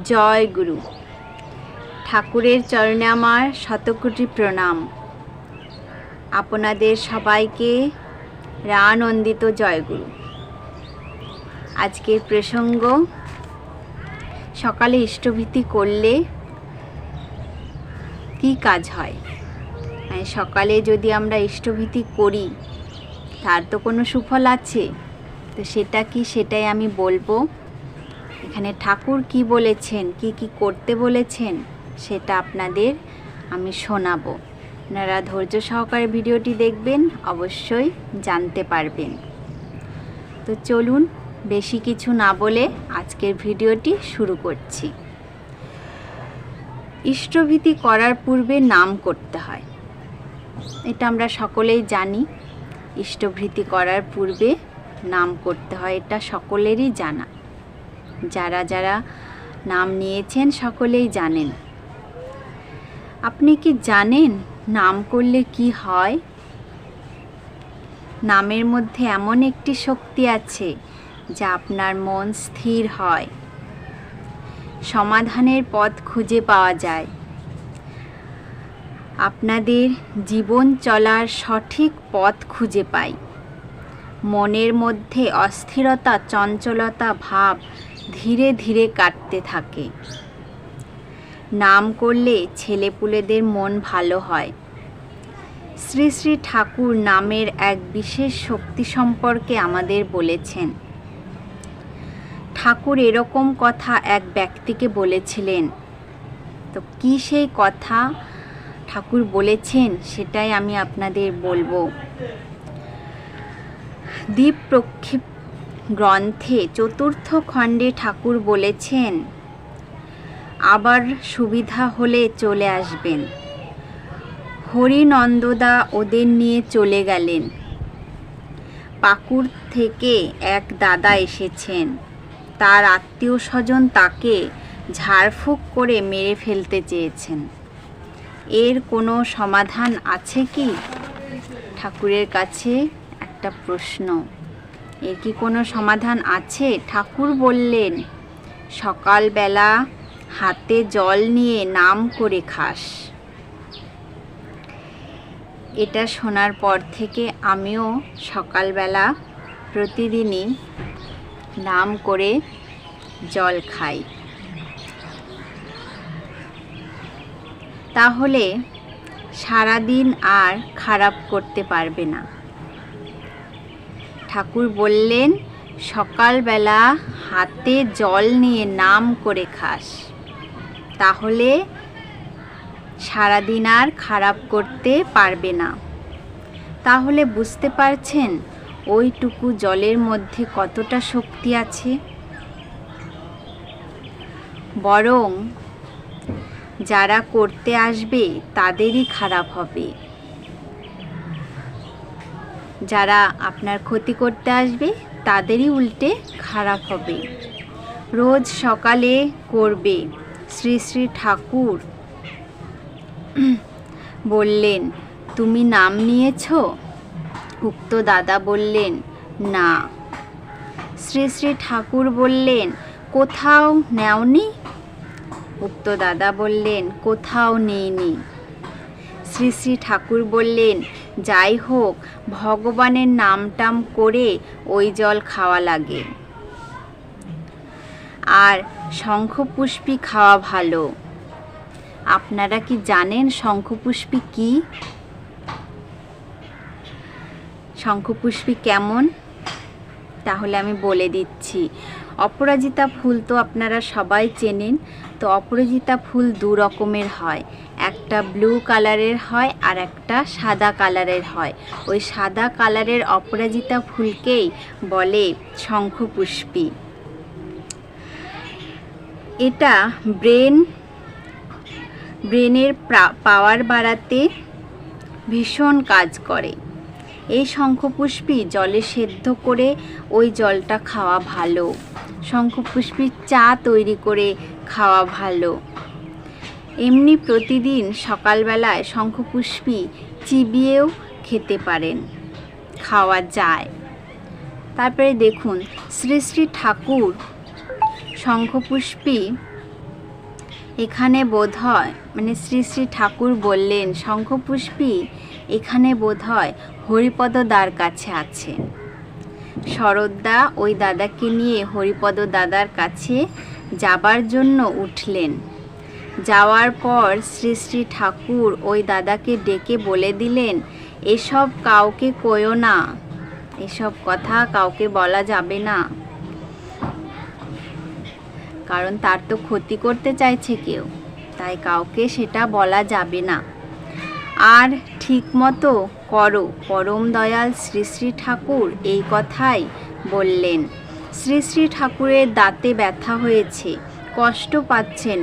জয় গুরু। ঠাকুরের চরণে আমার শতকোটি প্রণাম। আপনাদের সবাইকে রানন্দিত জয়গুরু। আজকের প্রসঙ্গ, সকালে ইষ্টভীতি করলে কি কাজ হয়। সকালে যদি আমরা ইষ্টভীতি করি তার তো কোনো সুফল আছে, তো সেটা কি সেটাই আমি বলবো। এখানে ঠাকুর কি বলেছেন, কি কি করতে বলেছেন সেটা আপনাদের আমি শোনাবো। আপনারা ধৈর্য সহকারে ভিডিওটি দেখবেন, অবশ্যই জানতে পারবেন। তো চলুন বেশি কিছু না বলে আজকের ভিডিওটি শুরু করছি। ইষ্টভীতি করার পূর্বে নাম করতে হয়, এটা আমরা সকলেই জানি। ইষ্টভীতি করার পূর্বে নাম করতে হয়, এটা সকলেরই জানা। যারা যারা নাম নিয়েছেন সকলেই জানেন। আপনি কি জানেন নাম করলে কি হয়? নামের মধ্যে এমন একটি শক্তি আছে যা আপনার মন স্থির হয়, সমাধানের পথ খুঁজে পাওয়া যায়, আপনাদের জীবন চলার সঠিক পথ খুঁজে পাই। মনের মধ্যে অস্থিরতা, চঞ্চলতা ভাব ধীরে ধীরে কাটতে থাকে। নাম করলে ছেলেপুলেদের মন ভালো হয়। শ্রী শ্রী ঠাকুর নামের এক বিশেষ শক্তি সম্পর্কে আমাদের বলেছেন। ঠাকুর এরকম কথা এক ব্যক্তিকে বলেছিলেন। তো কি সেই কথা ঠাকুর বলেছেন সেটাই আমি আপনাদের বলবো। দীপ প্রক্ষেপ গ্রন্থে ৪র্থ খণ্ডে ঠাকুর বলেছেন, আবার সুবিধা হলে চলে আসবেন। হরিনন্দদা ওদের নিয়ে চলে গেলেন। পাকুর থেকে এক দাদা এসেছেন। তার আত্মীয় স্বজন তাকে ঝাড়ফুঁক করে মেরে ফেলতে চেয়েছেন। এর কোনো সমাধান আছে কি? ঠাকুরের কাছে একটা প্রশ্ন, এর কি কোনো সমাধান আছে? ঠাকুর বললেন, সকালবেলা হাতে জল নিয়ে নাম করে খাস। এটা শোনার পর থেকে আমিও সকালবেলা প্রতিদিনই নাম করে জল খাই। তাহলে সারাদিন আর খারাপ করতে পারবে না। ঠাকুর বললেন, সকালবেলা হাতে জল নিয়ে নাম করে খাস, তাহলে সারাদিন আর খারাপ করতে পারবে না। তাহলে বুঝতে পারছেন ওইটুকু জলের মধ্যে কতটা শক্তি আছে। বরং যারা করতে আসবে তাদেরই খারাপ হবে। যারা আপনার ক্ষতি করতে আসবে তাদেরই উল্টে খারাপ হবে। রোজ সকালে করবে। শ্রী শ্রী ঠাকুর বললেন, তুমি নাম নিয়েছ? উক্ত দাদা বললেন, না। শ্রী শ্রী ঠাকুর বললেন, কোথাও নেওনি? উক্ত দাদা বললেন, কোথাও নেইনি। শ্রী শ্রী ঠাকুর বললেন, যাই হোক, ভগবানের নামটাম করে ওই জল খাওয়া লাগে। আর শঙ্খপুষ্পী খাওয়া ভালো। আপনারা কি জানেন শঙ্খপুষ্পী কি? শঙ্খপুষ্পী কেমন? তাহলে আমি বলে দিচ্ছি। অপরাজিতা ফুল তো আপনারা সবাই চেনেন। তো অপরাজিতা ফুল দু রকমের হয়, একটা ব্লু কালারের হয় আর একটা সাদা কালারের হয়। ওই সাদা কালারের অপরাজিতা ফুলকেই বলে শঙ্খপুষ্পী। এটা ব্রেনের পাওয়ার বাড়াতে ভীষণ কাজ করে। এই শঙ্খপুষ্পী জলে সেদ্ধ করে ওই জলটা খাওয়া ভালো। শঙ্খপুষ্পীর চা তৈরি করে খাওয়া ভালো। এমনি প্রতিদিন সকালবেলায় শঙ্খপুষ্পী চিবিয়েও খেতে পারেন, খাওয়া যায়। তারপরে দেখুন, শ্রী শ্রী ঠাকুর শঙ্খপুষ্পী এখানে বোধহয় শ্রী শ্রী ঠাকুর বললেন, শঙ্খপুষ্পী, এখানে বোধহয় হরিপদ দার কাছে আছে। শরৎদা ওই দাদাকে নিয়ে হরিপদ দাদার কাছে যাবার জন্য উঠলেন। যাওয়ার পর শ্রী শ্রী ঠাকুর ওই দাদাকে ডেকে বলে দিলেন, এসব কাউকে কইও না, এসব কথা কাউকে বলা যাবে না, কারণ তার তো ক্ষতি করতে চাইছে কেউ, তাই কাউকে সেটা বলা যাবে না। আর ঠিক মতো করো। পরম দয়াল শ্রী শ্রী ঠাকুর এই কথাই বললেন। শ্রী শ্রী ঠাকুরের দাঁতে ব্যথা হয়েছে, কষ্ট পাচ্ছেন,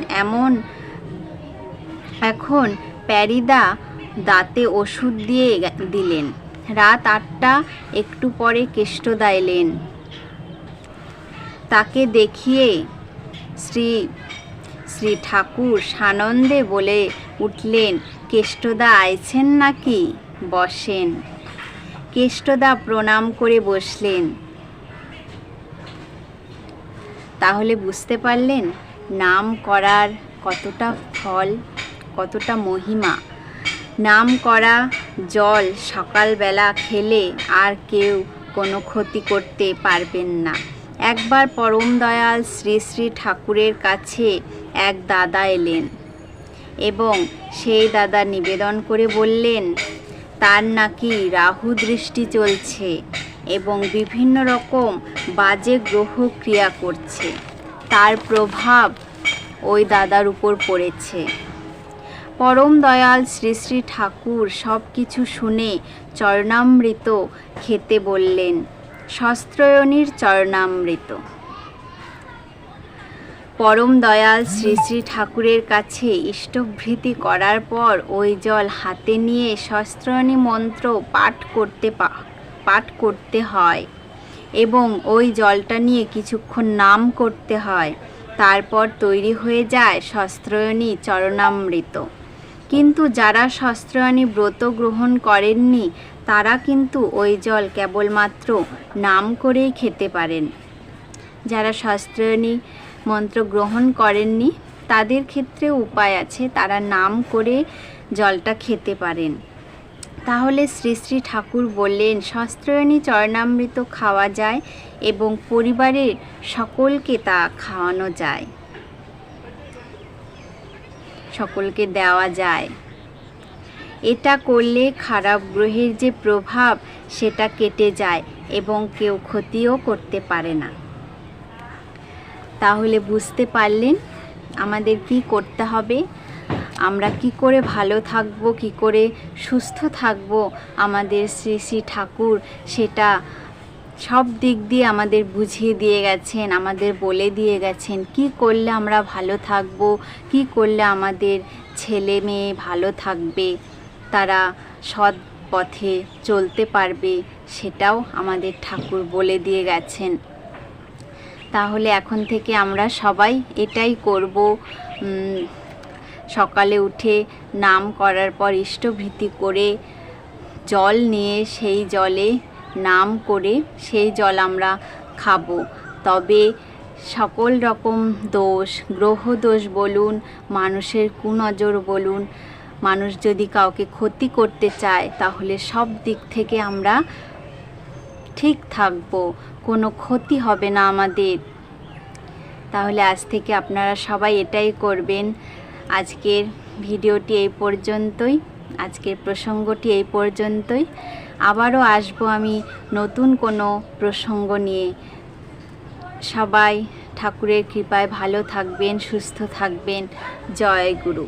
এখন প্যারিদা দাঁতে ওষুধ দিয়ে দিলেন। রাত 8টা একটু পরে কেষ্টদা এলেন। তাকে দেখিয়ে শ্রী শ্রী ঠাকুর সানন্দে বলে উঠলেন, কেষ্টদা আইছেন নাকি? বসেন। কেষ্টদা প্রণাম করে বসলেন। তাহলে বুঝতে পারলেন নাম করার কতটা ফল, কতটা মহিমা। নাম করা জল সকালবেলা খেলে আর কেউ কোনো ক্ষতি করতে পারবেন না। একবার পরম দয়াল শ্রী শ্রী ঠাকুরের কাছে এক দাদা এলেন এবং সেই দাদা নিবেদন করে বললেন, তার নাকি রাহু দৃষ্টি চলছে এবং বিভিন্ন রকম বাজে গ্রহ ক্রিয়া করছে, তার প্রভাব ওই দাদার উপর পড়েছে। পরম দয়াল শ্রী শ্রী ঠাকুর সব কিছু শুনে চরণামৃত খেতে বললেন, শস্ত্রয়নীর চরণামৃত। পরম দয়াল শ্রী শ্রী ঠাকুরের কাছে ইষ্টভৃতি করার পর ওই জল হাতে নিয়ে শস্ত্রয়নী মন্ত্র পাঠ করতে হয় এবং ওই জলটা নিয়ে কিছুক্ষণ নাম করতে হয়। তারপর তৈরি হয়ে যায় শস্ত্রয়নী চরণামৃত। কিন্তু যারা শস্ত্রয়নী ব্রত গ্রহণ করেননি তারা কিন্তু ওই জল কেবলমাত্র নাম করেই খেতে পারেন। যারা শস্ত্রয়নী মন্ত্র গ্রহণ করেননি তাদের ক্ষেত্রে উপায় আছে, তারা নাম করে জলটা খেতে পারেন। তাহলে শ্রী শ্রী ঠাকুর বললেন, শস্ত্রয়নী চরণামৃত খাওয়া যায় এবং পরিবারের সকলকে তা খাওয়ানো যায়, সকলকে দেওয়া যায়। এটা করলে খারাপ গ্রহের যে প্রভাব সেটা কেটে যায় এবং কেউ ক্ষতিও করতে পারে না। তাহলে বুঝতে পারলেন আমাদের কি করতে হবে, আমরা কি করে ভালো থাকব, কি করে সুস্থ থাকব। আমাদের শ্রী শ্রী ঠাকুর সেটা সব দিক দিয়ে আমাদের বুঝিয়ে দিয়ে গেছেন, আমাদের বলে দিয়ে গেছেন কি করলে আমরা ভালো থাকব, কি করলে আমাদের ছেলে মেয়ে ভালো থাকবে, তারা সৎ পথে চলতে পারবে, সেটাও আমাদের ঠাকুর বলে দিয়ে গেছেন। তাহলে এখন থেকে আমরা সবাই এটাই করব। সকালে উঠে নাম করার পর ইষ্টভৃতি করে জল নিয়ে সেই জলে নাম করে সেই জল আমরা খাবো। তবে সকল রকম দোষ, গ্রহ দোষ বলুন, মানুষের কুনজর বলুন, মানুষ যদি কাউকে ক্ষতি করতে চায় তাহলে সব দিক থেকে আমরা ঠিক থাকবো, কোনো ক্ষতি হবে না আমাদের। তাহলে আজ থেকে আপনারা সবাই এটাই করবেন। আজকের ভিডিওটি এই পর্যন্তই, আজকের প্রসঙ্গটি এই পর্যন্তই। আবারও আসবো আমি নতুন কোনো প্রসঙ্গ নিয়ে। সবাই ঠাকুরের কৃপায় ভালো থাকবেন, সুস্থ থাকবেন। জয় গুরু।